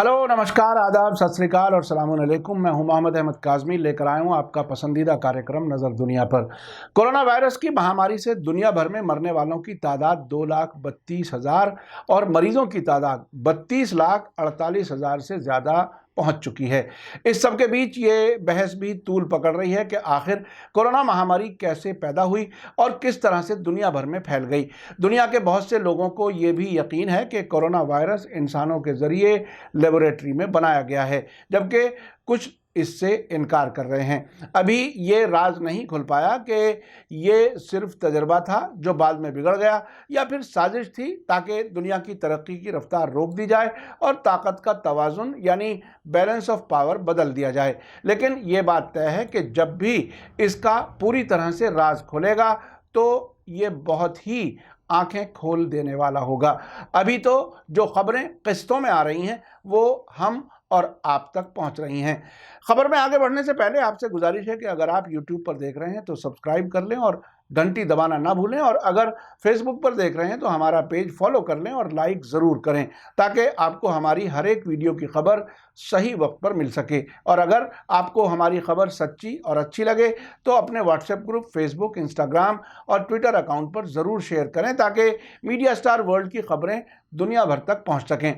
Hello, नमस्कार, आदाब, सत श्री अकाल और सलाम अलैकुम। मैं हूं मोहम्मद अहमद काज़मी, लेकर आया हूं आपका पसंदीदा कार्यक्रम नज़र दुनिया पर। कोरोना वायरस की महामारी से दुनिया भर में मरने वालों की तादाद 2,32,000 और मरीजों की तादाद 32,48,000 से ज़्यादा पहुंच चुकी है। इस सब के बीच ये बहस भी तूल पकड़ रही है कि आखिर कोरोना महामारी कैसे पैदा हुई और किस तरह से दुनिया भर में फैल गई। दुनिया के बहुत से लोगों को ये भी यकीन है कि कोरोना वायरस इंसानों के ज़रिए लेबोरेटरी में बनाया गया है, जबकि कुछ इससे इनकार कर रहे हैं। अभी ये राज नहीं खुल पाया कि ये सिर्फ तजर्बा था जो बाद में बिगड़ गया, या फिर साजिश थी ताकि दुनिया की तरक्की की रफ्तार रोक दी जाए और ताकत का तवाज़ुन यानी बैलेंस ऑफ पावर बदल दिया जाए। लेकिन ये बात तय है कि जब भी इसका पूरी तरह से राज खुलेगा तो ये बहुत ही आंखें खोल देने वाला होगा। अभी तो जो खबरें किस्तों में आ रही हैं वो हम और आप तक पहुंच रही हैं। खबर में आगे बढ़ने से पहले आपसे गुजारिश है कि अगर आप YouTube पर देख रहे हैं तो सब्सक्राइब कर लें और घंटी दबाना ना भूलें, और अगर फेसबुक पर देख रहे हैं तो हमारा पेज फॉलो कर लें और लाइक ज़रूर करें ताकि आपको हमारी हर एक वीडियो की खबर सही वक्त पर मिल सके। और अगर आपको हमारी खबर सच्ची और अच्छी लगे तो अपने व्हाट्सएप ग्रुप, फेसबुक, इंस्टाग्राम और ट्विटर अकाउंट पर ज़रूर शेयर करें ताकि मीडिया स्टार वर्ल्ड की खबरें दुनिया भर तक पहुँच सकें।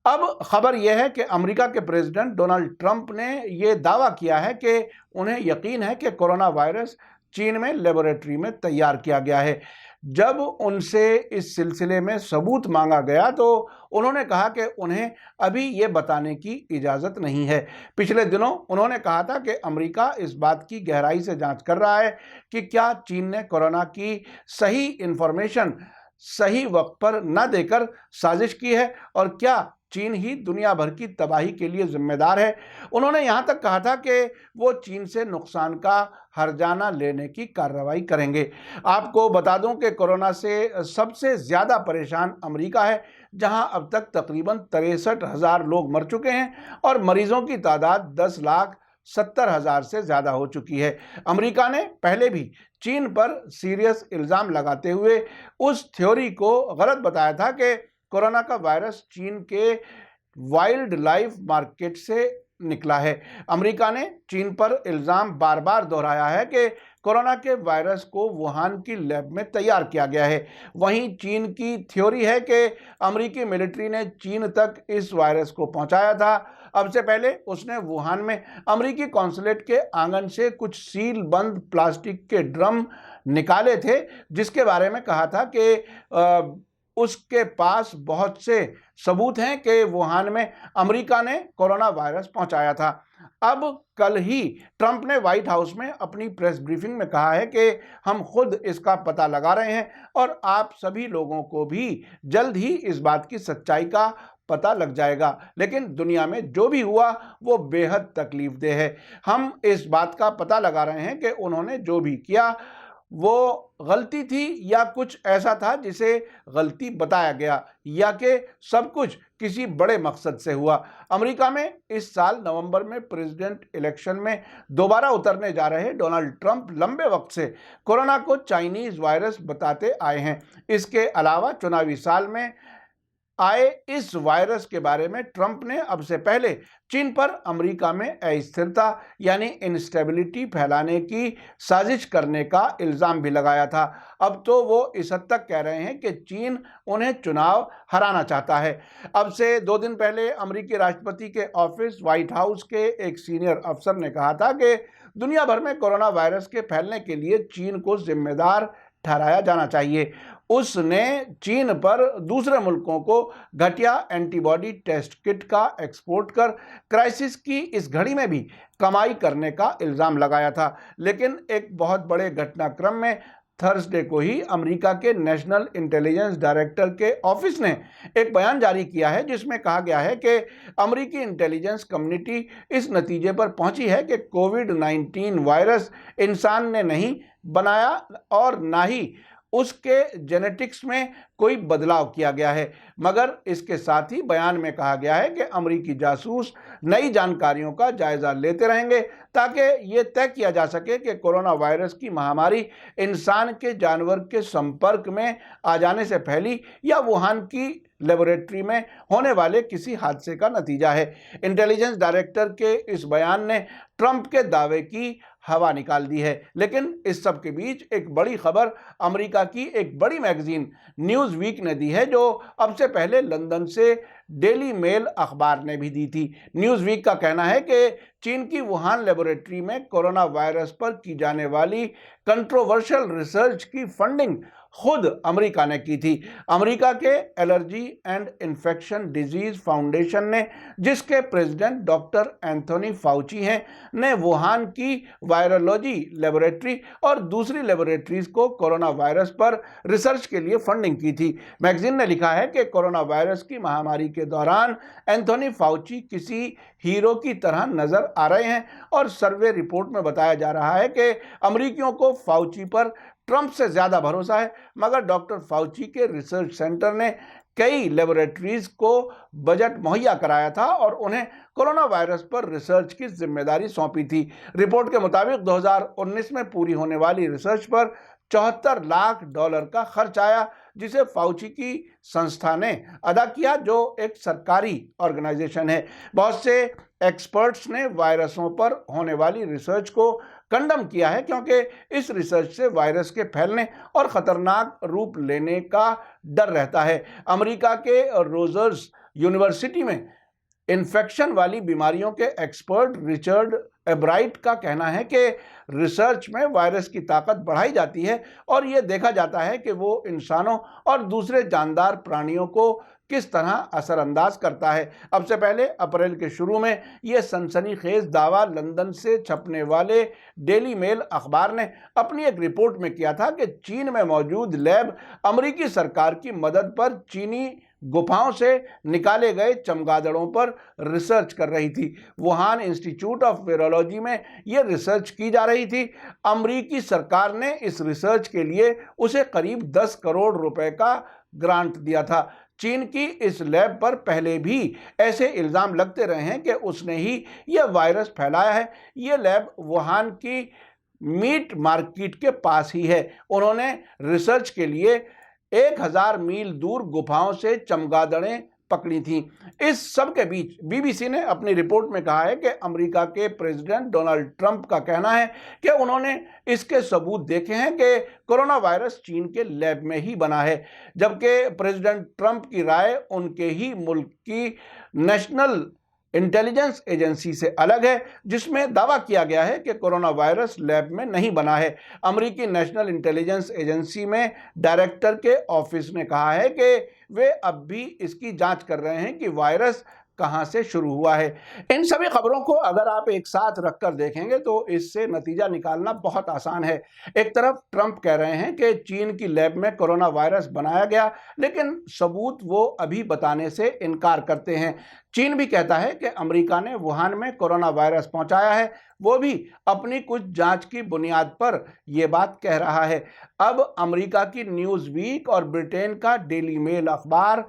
अब खबर यह है कि अमेरिका के प्रेसिडेंट डोनाल्ड ट्रंप ने यह दावा किया है कि उन्हें यकीन है कि कोरोना वायरस चीन में लेबोरेटरी में तैयार किया गया है। जब उनसे इस सिलसिले में सबूत मांगा गया तो उन्होंने कहा कि उन्हें अभी ये बताने की इजाज़त नहीं है। पिछले दिनों उन्होंने कहा था कि अमेरिका इस बात की गहराई से जांच कर रहा है कि क्या चीन ने कोरोना की सही इंफॉर्मेशन सही वक्त पर न देकर साजिश की है और क्या चीन ही दुनिया भर की तबाही के लिए जिम्मेदार है। उन्होंने यहाँ तक कहा था कि वो चीन से नुकसान का हर्जाना लेने की कार्रवाई करेंगे। आपको बता दूं कि कोरोना से सबसे ज़्यादा परेशान अमेरिका है, जहां अब तक तकरीबन 63,000 लोग मर चुके हैं और मरीजों की तादाद 10,70,000 से ज़्यादा हो चुकी है। अमेरिका ने पहले भी चीन पर सीरियस इल्ज़ाम लगाते हुए उस थ्योरी को गलत बताया था कि कोरोना का वायरस चीन के वाइल्ड लाइफ मार्केट से निकला है। अमेरिका ने चीन पर इल्ज़ाम बार बार दोहराया है कि कोरोना के वायरस को वुहान की लैब में तैयार किया गया है। वहीं चीन की थ्योरी है कि अमेरिकी मिलिट्री ने चीन तक इस वायरस को पहुंचाया था। अब से पहले उसने वुहान में अमेरिकी कॉन्सुलेट के आंगन से कुछ सील बंद प्लास्टिक के ड्रम निकाले थे, जिसके बारे में कहा था कि उसके पास बहुत से सबूत हैं कि वुहान में अमेरिका ने कोरोना वायरस पहुंचाया था। अब कल ही ट्रंप ने व्हाइट हाउस में अपनी प्रेस ब्रीफिंग में कहा है कि हम खुद इसका पता लगा रहे हैं और आप सभी लोगों को भी जल्द ही इस बात की सच्चाई का पता लग जाएगा। लेकिन दुनिया में जो भी हुआ वो बेहद तकलीफदेह है। हम इस बात का पता लगा रहे हैं कि उन्होंने जो भी किया वो गलती थी या कुछ ऐसा था जिसे गलती बताया गया, या कि सब कुछ किसी बड़े मकसद से हुआ। अमेरिका में इस साल नवंबर में प्रेसिडेंट इलेक्शन में दोबारा उतरने जा रहे डोनाल्ड ट्रंप लंबे वक्त से कोरोना को चाइनीज वायरस बताते आए हैं। इसके अलावा चुनावी साल में आए इस वायरस के बारे में ट्रंप ने अब से पहले चीन पर अमेरिका में अस्थिरता यानी इंस्टेबिलिटी फैलाने की साजिश करने का इल्ज़ाम भी लगाया था। अब तो वो इस हद तक कह रहे हैं कि चीन उन्हें चुनाव हराना चाहता है। अब से 2 दिन पहले अमेरिकी राष्ट्रपति के ऑफिस व्हाइट हाउस के एक सीनियर अफसर ने कहा था कि दुनिया भर में कोरोना वायरस के फैलने के लिए चीन को जिम्मेदार ठहराया जाना चाहिए। उसने चीन पर दूसरे मुल्कों को घटिया एंटीबॉडी टेस्ट किट का एक्सपोर्ट कर क्राइसिस की इस घड़ी में भी कमाई करने का इल्ज़ाम लगाया था। लेकिन एक बहुत बड़े घटनाक्रम में थर्सडे को ही अमेरिका के नेशनल इंटेलिजेंस डायरेक्टर के ऑफिस ने एक बयान जारी किया है, जिसमें कहा गया है कि अमेरिकी इंटेलिजेंस कम्युनिटी इस नतीजे पर पहुंची है कि कोविड-19 वायरस इंसान ने नहीं बनाया और ना ही उसके जेनेटिक्स में कोई बदलाव किया गया है। मगर इसके साथ ही बयान में कहा गया है कि अमेरिकी जासूस नई जानकारियों का जायजा लेते रहेंगे ताकि ये तय किया जा सके कि कोरोना वायरस की महामारी इंसान के जानवर के संपर्क में आ जाने से फैली या वुहान की लेबोरेटरी में होने वाले किसी हादसे का नतीजा है। इंटेलिजेंस डायरेक्टर के इस बयान ने ट्रंप के दावे की हवा निकाल दी है। लेकिन इस सब के बीच एक बड़ी खबर अमेरिका की एक बड़ी मैगजीन न्यूज़ वीक ने दी है, जो अब से पहले लंदन से डेली मेल अखबार ने भी दी थी। न्यूज़ वीक का कहना है कि चीन की वुहान लेबोरेटरी में कोरोना वायरस पर की जाने वाली कंट्रोवर्शियल रिसर्च की फंडिंग खुद अमेरिका ने की थी। अमेरिका के allergy and infection disease foundation ने, जिसके प्रेसिडेंट डॉक्टर एंथोनी फाउची हैं, ने वुहान की वायरोलॉजी लेबोरेटरी और दूसरी लेबोरेटरीज को कोरोना वायरस पर रिसर्च के लिए फंडिंग की थी। मैगजीन ने लिखा है कि कोरोना वायरस की महामारी के दौरान एंथोनी फाउची किसी हीरो की तरह नजर आ रहे हैं और सर्वे रिपोर्ट में बताया जा रहा है कि अमेरिकियों को फाउची पर ट्रंप से ज्यादा भरोसा है। मगर डॉक्टर फाउची के रिसर्च सेंटर ने कई लेबोरेटरीज को बजट मुहैया कराया था और उन्हें कोरोना वायरस पर रिसर्च की जिम्मेदारी सौंपी थी। रिपोर्ट के मुताबिक 2019 में पूरी होने वाली रिसर्च पर $74 लाख का खर्च आया, जिसे फाउची की संस्था ने अदा किया, जो एक सरकारी ऑर्गेनाइजेशन है। बहुत से एक्सपर्ट्स ने वायरसों पर होने वाली रिसर्च को कंडम किया है, क्योंकि इस रिसर्च से वायरस के फैलने और खतरनाक रूप लेने का डर रहता है। अमेरिका के रोजर्स यूनिवर्सिटी में इन्फेक्शन वाली बीमारियों के एक्सपर्ट रिचर्ड एब्राइट का कहना है कि रिसर्च में वायरस की ताकत बढ़ाई जाती है और ये देखा जाता है कि वो इंसानों और दूसरे जानदार प्राणियों को किस तरह असरअंदाज करता है। अब से पहले अप्रैल के शुरू में यह सनसनीखेज दावा लंदन से छपने वाले डेली मेल अखबार ने अपनी एक रिपोर्ट में किया था कि चीन में मौजूद लैब अमेरिकी सरकार की मदद पर चीनी गुफाओं से निकाले गए चमगादड़ों पर रिसर्च कर रही थी। वुहान इंस्टीट्यूट ऑफ वायरोलॉजी में यह रिसर्च की जा रही थी। अमेरिकी सरकार ने इस रिसर्च के लिए उसे करीब 10 करोड़ रुपए का ग्रांट दिया था। चीन की इस लैब पर पहले भी ऐसे इल्ज़ाम लगते रहे हैं कि उसने ही यह वायरस फैलाया है। यह लैब वुहान की मीट मार्केट के पास ही है। उन्होंने रिसर्च के लिए 1000 मील दूर गुफाओं से चमगादड़ें पकड़ी थी। इस सब के बीच बीबीसी ने अपनी रिपोर्ट में कहा है कि अमेरिका के प्रेसिडेंट डोनाल्ड ट्रंप का कहना है कि उन्होंने इसके सबूत देखे हैं कि कोरोना वायरस चीन के लैब में ही बना है, जबकि प्रेसिडेंट ट्रंप की राय उनके ही मुल्क की नेशनल इंटेलिजेंस एजेंसी से अलग है, जिसमें दावा किया गया है कि कोरोना वायरस लैब में नहीं बना है। अमेरिकी नेशनल इंटेलिजेंस एजेंसी में डायरेक्टर के ऑफिस ने कहा है कि वे अब भी इसकी जांच कर रहे हैं कि वायरस कहां से शुरू हुआ है। इन सभी खबरों को अगर आप एक साथ रखकर देखेंगे तो इससे नतीजा निकालना बहुत आसान है। एक तरफ ट्रंप कह रहे हैं कि चीन की लैब में कोरोना वायरस बनाया गया, लेकिन सबूत वो अभी बताने से इनकार करते हैं। चीन भी कहता है कि अमेरिका ने वुहान में कोरोना वायरस पहुंचाया है, वो भी अपनी कुछ जांच की बुनियाद पर यह बात कह रहा है। अब अमेरिका की न्यूज़ वीक और ब्रिटेन का डेली मेल अखबार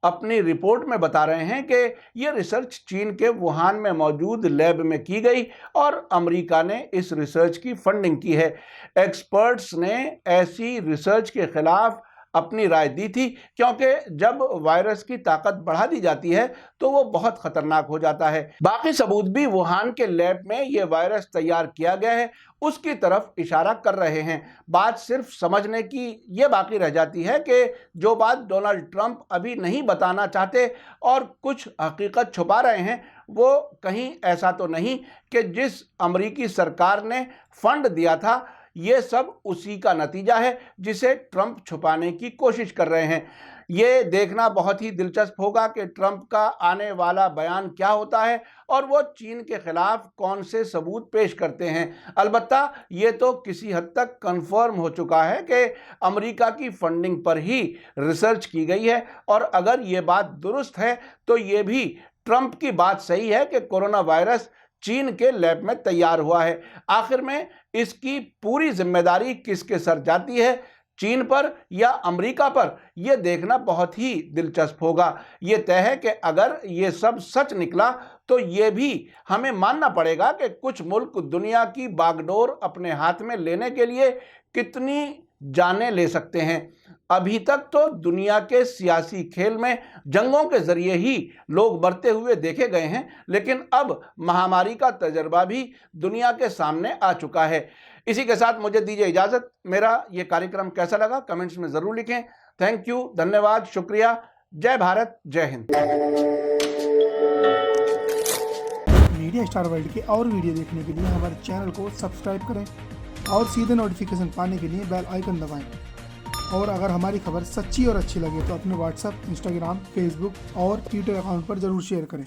अपनी रिपोर्ट में बता रहे हैं कि यह रिसर्च चीन के वुहान में मौजूद लैब में की गई और अमेरिका ने इस रिसर्च की फंडिंग की है। एक्सपर्ट्स ने ऐसी रिसर्च के खिलाफ अपनी राय दी थी, क्योंकि जब वायरस की ताकत बढ़ा दी जाती है तो वो बहुत खतरनाक हो जाता है। बाकी सबूत भी वुहान के लैब में यह वायरस तैयार किया गया है उसकी तरफ इशारा कर रहे हैं। बात सिर्फ समझने की यह बाकी रह जाती है कि जो बात डोनाल्ड ट्रंप अभी नहीं बताना चाहते और कुछ हकीकत छुपा रहे हैं, वो कहीं ऐसा तो नहीं कि जिस अमेरिकी सरकार ने फंड दिया था ये सब उसी का नतीजा है जिसे ट्रंप छुपाने की कोशिश कर रहे हैं। ये देखना बहुत ही दिलचस्प होगा कि ट्रंप का आने वाला बयान क्या होता है और वो चीन के खिलाफ कौन से सबूत पेश करते हैं। अलबत्ता ये तो किसी हद तक कंफर्म हो चुका है कि अमेरिका की फंडिंग पर ही रिसर्च की गई है, और अगर ये बात दुरुस्त है तो ये भी ट्रंप की बात सही है कि कोरोना वायरस चीन के लैब में तैयार हुआ है। आखिर में इसकी पूरी जिम्मेदारी किसके सर जाती है, चीन पर या अमेरिका पर, यह देखना बहुत ही दिलचस्प होगा। ये तय है कि अगर ये सब सच निकला तो ये भी हमें मानना पड़ेगा कि कुछ मुल्क दुनिया की बागडोर अपने हाथ में लेने के लिए कितनी जानें ले सकते हैं। अभी तक तो दुनिया के सियासी खेल में जंगों के जरिए ही लोग बढ़ते हुए देखे गए हैं, लेकिन अब महामारी का तजर्बा भी दुनिया के सामने आ चुका है। इसी के साथ मुझे दीजिए इजाजत। मेरा ये कार्यक्रम कैसा लगा कमेंट्स में जरूर लिखें। थैंक यू, धन्यवाद, शुक्रिया। जय भारत, जय हिंद। मीडिया स्टार वर्ल्ड के और वीडियो देखने के लिए हमारे चैनल को सब्सक्राइब करें और सीधे नोटिफिकेशन पाने के लिए बेल आइकन दबाएं। और अगर हमारी खबर सच्ची और अच्छी लगे तो अपने व्हाट्सएप, इंस्टाग्राम, फेसबुक और ट्विटर अकाउंट पर ज़रूर शेयर करें।